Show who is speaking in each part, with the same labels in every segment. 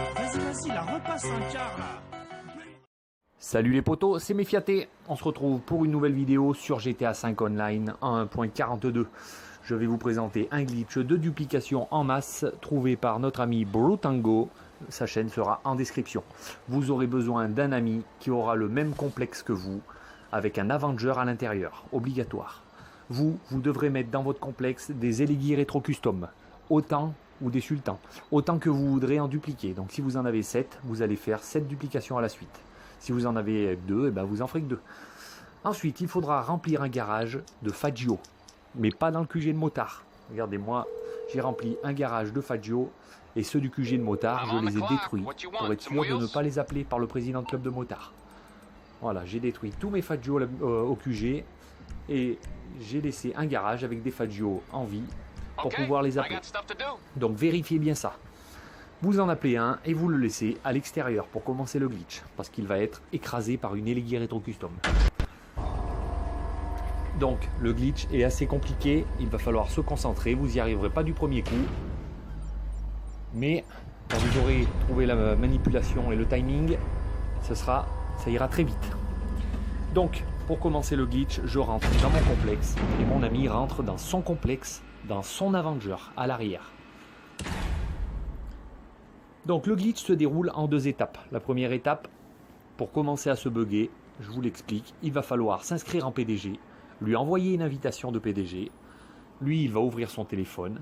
Speaker 1: Vas-y, la repasse un quart là.
Speaker 2: Salut les potos, c'est Méfiaté. On se retrouve pour une nouvelle vidéo sur GTA 5 Online en 1.42. Je vais vous présenter un glitch de duplication en masse trouvé par notre ami Brutango. Sa chaîne sera en description. Vous aurez besoin d'un ami qui aura le même complexe que vous, avec un Avenger à l'intérieur, obligatoire. Vous devrez mettre dans votre complexe des Elegii Retro Custom, autant ou des sultans, autant que vous voudrez en dupliquer. Donc si vous en avez 7, vous allez faire 7 duplications à la suite. Si vous en avez 2, ben vous en ferez que 2. Ensuite, il faudra remplir un garage de Fagio, mais pas dans le QG de Motard. Regardez, moi, j'ai rempli un garage de Fagio, et ceux du QG de Motard, je les ai détruits pour être sûr de ne pas les appeler par le président de club de Motard. Voilà, j'ai détruit tous mes Fagio au QG, et j'ai laissé un garage avec des Fagio en vie pour pouvoir les appeler. Donc vérifiez bien ça. Vous en appelez un et vous le laissez à l'extérieur pour commencer le glitch, parce qu'il va être écrasé par une Elegii Retro Custom. Donc le glitch est assez compliqué, il va falloir se concentrer, vous n'y arriverez pas du premier coup, mais quand vous aurez trouvé la manipulation et le timing, ça ira très vite. Donc pour commencer le glitch, je rentre dans mon complexe et mon ami rentre dans son complexe, dans son Avenger à l'arrière. Donc le glitch se déroule en 2 étapes. La première étape, pour commencer à se bugger, je vous l'explique, il va falloir s'inscrire en PDG, lui envoyer une invitation de PDG, lui il va ouvrir son téléphone,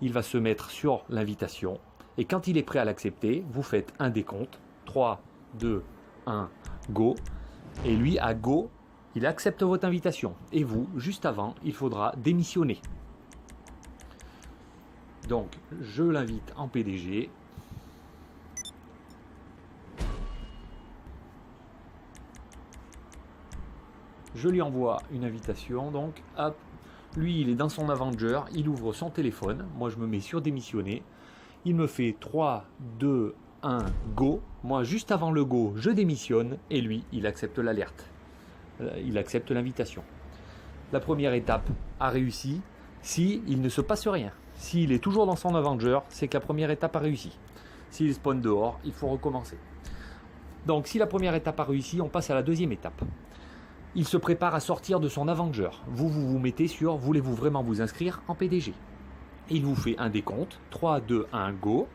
Speaker 2: il va se mettre sur l'invitation, et quand il est prêt à l'accepter, vous faites un décompte, 3, 2, 1, go, et lui à go, il accepte votre invitation, et vous, juste avant, il faudra démissionner. Donc, je l'invite en PDG. Je lui envoie une invitation. Donc, hop, lui, il est dans son Avenger. Il ouvre son téléphone. Moi, je me mets sur démissionner. Il me fait 3, 2, 1, go. Moi, juste avant le go, je démissionne. Et lui, il accepte l'alerte. Il accepte l'invitation. La première étape a réussi si il ne se passe rien. S'il est toujours dans son Avenger, c'est que la première étape a réussi. S'il spawn dehors, il faut recommencer. Donc si la première étape a réussi, on passe à la deuxième étape. Il se prépare à sortir de son Avenger. Vous mettez sur « Voulez-vous vraiment vous inscrire en PDG ?» Il vous fait un décompte, 3, 2, 1, go.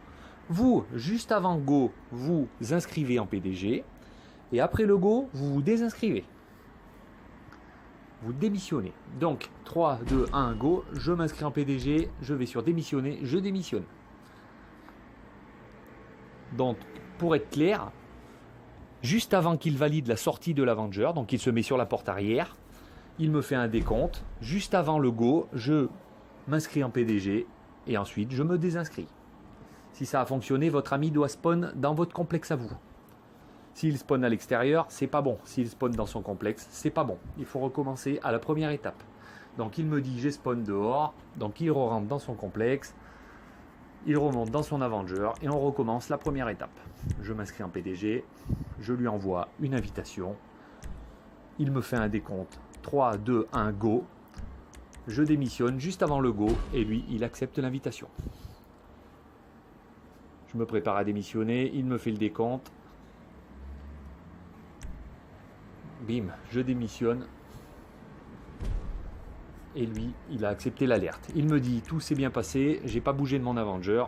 Speaker 2: Vous, juste avant go, vous inscrivez en PDG. Et après le go, vous vous désinscrivez. Vous démissionnez. Donc 3, 2, 1, go, je m'inscris en PDG, je vais sur démissionner, je démissionne. Donc pour être clair, juste avant qu'il valide la sortie de l'Avenger, donc il se met sur la porte arrière, il me fait un décompte, juste avant le go, je m'inscris en PDG et ensuite je me désinscris. Si ça a fonctionné, votre ami doit spawn dans votre complexe à vous. S'il spawn à l'extérieur, c'est pas bon. S'il spawn dans son complexe, c'est pas bon. Il faut recommencer à la première étape. Donc il me dit j'ai spawn dehors, donc il rentre dans son complexe, il remonte dans son Avenger et on recommence la première étape. Je m'inscris en PDG, je lui envoie une invitation, il me fait un décompte, 3, 2, 1, go, je démissionne juste avant le go et lui il accepte l'invitation. Je me prépare à démissionner, il me fait le décompte. Bim, je démissionne. Et lui, il a accepté l'alerte. Il me dit, tout s'est bien passé, j'ai pas bougé de mon Avenger.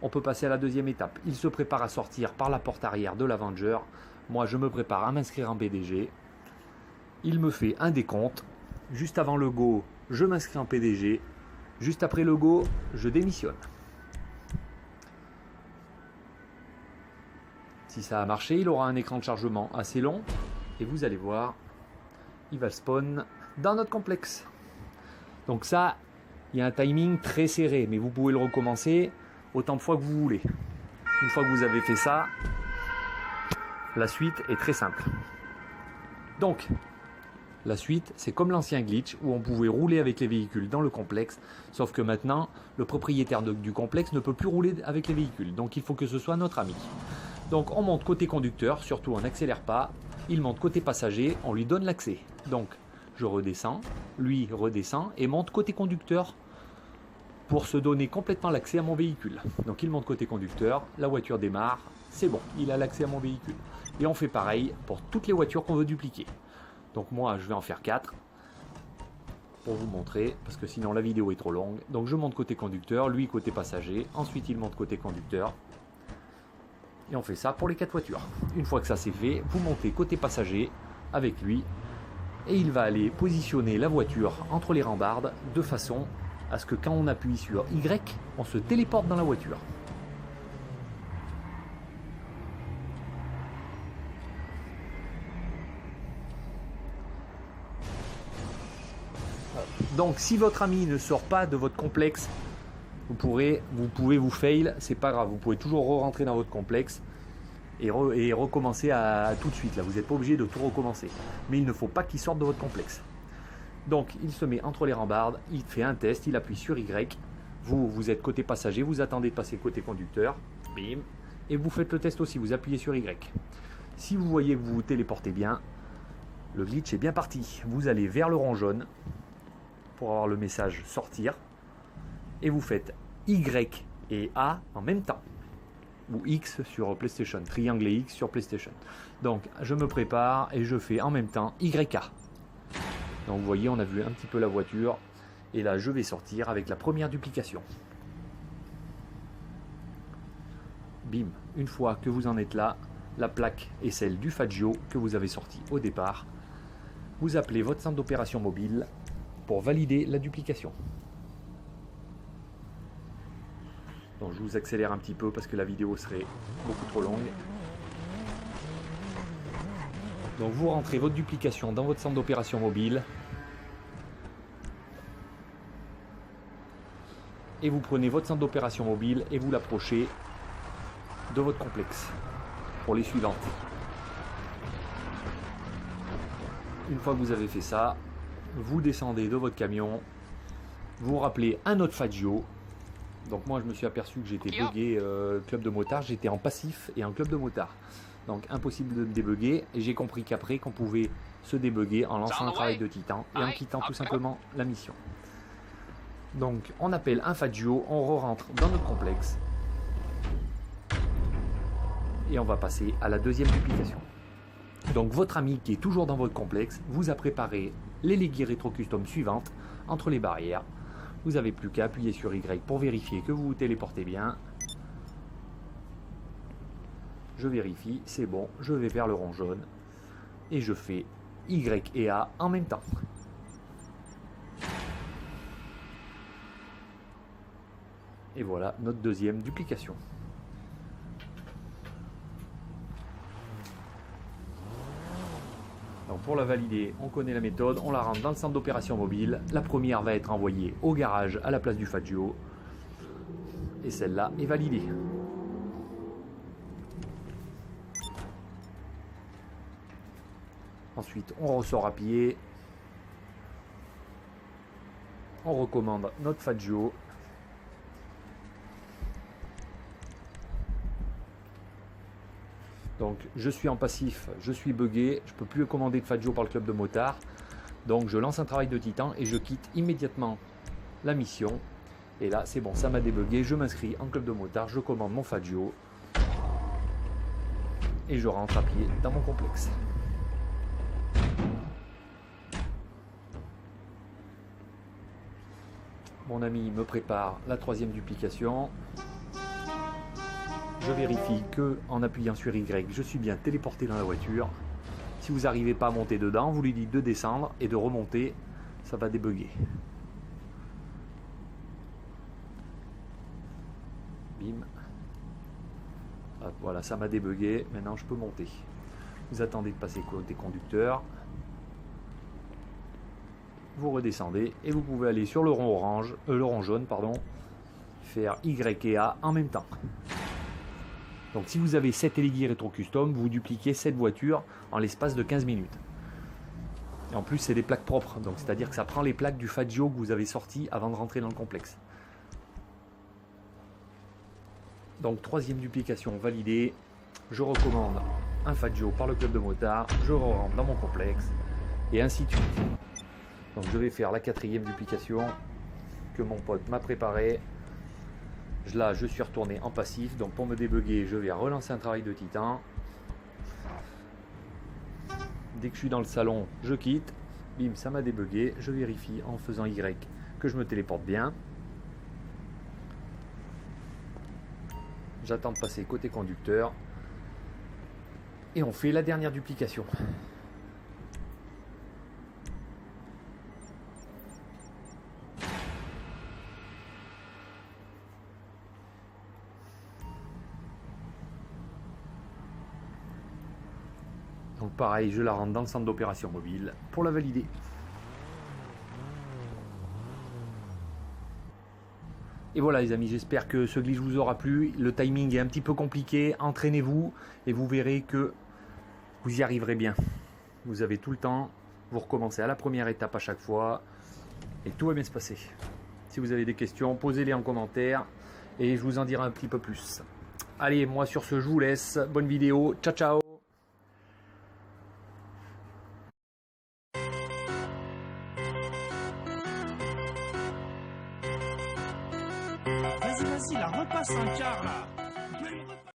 Speaker 2: On peut passer à la deuxième étape. Il se prépare à sortir par la porte arrière de l'Avenger. Moi, je me prépare à m'inscrire en PDG. Il me fait un décompte. Juste avant le go, je m'inscris en PDG. Juste après le go, je démissionne. Si ça a marché, il aura un écran de chargement assez long. Et vous allez voir, il va spawn dans notre complexe. Donc ça, il y a un timing très serré, mais vous pouvez le recommencer autant de fois que vous voulez. Une fois que vous avez fait ça, la suite est très simple. Donc, la suite, c'est comme l'ancien glitch où on pouvait rouler avec les véhicules dans le complexe, sauf que maintenant, le propriétaire du complexe ne peut plus rouler avec les véhicules. Donc il faut que ce soit notre ami. Donc on monte côté conducteur, surtout on n'accélère pas. Il monte côté passager, on lui donne l'accès. Donc je redescends, lui redescend et monte côté conducteur pour se donner complètement l'accès à mon véhicule. Donc il monte côté conducteur, la voiture démarre, c'est bon, il a l'accès à mon véhicule. Et on fait pareil pour toutes les voitures qu'on veut dupliquer. Donc moi je vais en faire 4 pour vous montrer, parce que sinon la vidéo est trop longue. Donc je monte côté conducteur, lui côté passager, ensuite il monte côté conducteur. Et on fait ça pour les 4 voitures. Une fois que ça c'est fait, vous montez côté passager avec lui. Et il va aller positionner la voiture entre les rambardes de façon à ce que quand on appuie sur Y, on se téléporte dans la voiture. Donc si votre ami ne sort pas de votre complexe, vous pouvez vous fail, c'est pas grave, vous pouvez toujours re-rentrer dans votre complexe et recommencer à tout de suite. Là, vous n'êtes pas obligé de tout recommencer. Mais il ne faut pas qu'il sorte de votre complexe. Donc il se met entre les rambardes, il fait un test, il appuie sur Y. Vous êtes côté passager, vous attendez de passer côté conducteur, bim, et vous faites le test aussi, vous appuyez sur Y. Si vous voyez que vous vous téléportez bien, le glitch est bien parti. Vous allez vers le rond jaune pour avoir le message sortir et vous faites Y et A en même temps, ou X sur PlayStation, triangle et X sur PlayStation. Donc je me prépare et je fais en même temps YA. Donc vous voyez, on a vu un petit peu la voiture et là je vais sortir avec la première duplication. Bim, une fois que vous en êtes là, la plaque est celle du Faggio que vous avez sorti au départ. Vous appelez votre centre d'opération mobile pour valider la duplication. Donc je vous accélère un petit peu parce que la vidéo serait beaucoup trop longue. Donc vous rentrez votre duplication dans votre centre d'opération mobile et vous prenez votre centre d'opération mobile et vous l'approchez de votre complexe pour les suivantes. Une fois que vous avez fait ça, vous descendez de votre camion, vous rappelez un autre Faggio. Donc moi je me suis aperçu que j'étais bugué club de motard, j'étais en passif et en club de motard. Donc impossible de me débugger et j'ai compris qu'après qu'on pouvait se débugger en lançant un travail de titan et en quittant tout simplement la mission. Donc on appelle un Faggio, on re-rentre dans notre complexe et on va passer à la deuxième duplication. Donc votre ami qui est toujours dans votre complexe vous a préparé les Leggy Retro Custom suivantes entre les barrières. Vous n'avez plus qu'à appuyer sur Y pour vérifier que vous vous téléportez bien. Je vérifie, c'est bon, je vais vers le rond jaune et je fais Y et A en même temps. Et voilà notre deuxième duplication. Donc pour la valider, on connaît la méthode, on la rentre dans le centre d'opération mobile. La première va être envoyée au garage à la place du Faggio. Et celle-là est validée. Ensuite, on ressort à pied. On recommande notre Faggio. Donc je suis en passif, je suis bugué, je ne peux plus commander de Faggio par le club de motard. Donc je lance un travail de titan et je quitte immédiatement la mission. Et là c'est bon, ça m'a débugué, je m'inscris en club de motard, je commande mon Faggio. Et je rentre à pied dans mon complexe. Mon ami me prépare la troisième duplication. Je vérifie que en appuyant sur Y, je suis bien téléporté dans la voiture. Si vous n'arrivez pas à monter dedans, vous lui dites de descendre et de remonter, ça va débugger. Bim. Hop, voilà, ça m'a débugué. Maintenant, je peux monter. Vous attendez de passer côté conducteur. Vous redescendez et vous pouvez aller sur le rond orange, le rond jaune, pardon, faire Y et A en même temps. Donc si vous avez 7 Leggy Retro Custom, vous dupliquez 7 voitures en l'espace de 15 minutes. Et en plus c'est des plaques propres, donc c'est-à-dire que ça prend les plaques du Faggio que vous avez sorti avant de rentrer dans le complexe. Donc troisième duplication validée, je recommande un Faggio par le club de motard, je rentre dans mon complexe, et ainsi de suite. Donc je vais faire la quatrième duplication. que mon pote m'a préparé. Là, je suis retourné en passif. Donc pour me débugger, je vais relancer un travail de titan. Dès que je suis dans le salon, je quitte. Bim, ça m'a débugué. Je vérifie en faisant Y que je me téléporte bien. J'attends de passer côté conducteur. Et on fait la dernière duplication. Donc pareil, je la rentre dans le centre d'opération mobile pour la valider. Et voilà les amis, j'espère que ce glitch vous aura plu. Le timing est un petit peu compliqué, entraînez-vous et vous verrez que vous y arriverez bien. Vous avez tout le temps, vous recommencez à la première étape à chaque fois et tout va bien se passer. Si vous avez des questions, posez-les en commentaire et je vous en dirai un petit peu plus. Allez, moi sur ce, je vous laisse. Bonne vidéo, ciao ciao.
Speaker 1: Vas-y, là, repasse un quart là.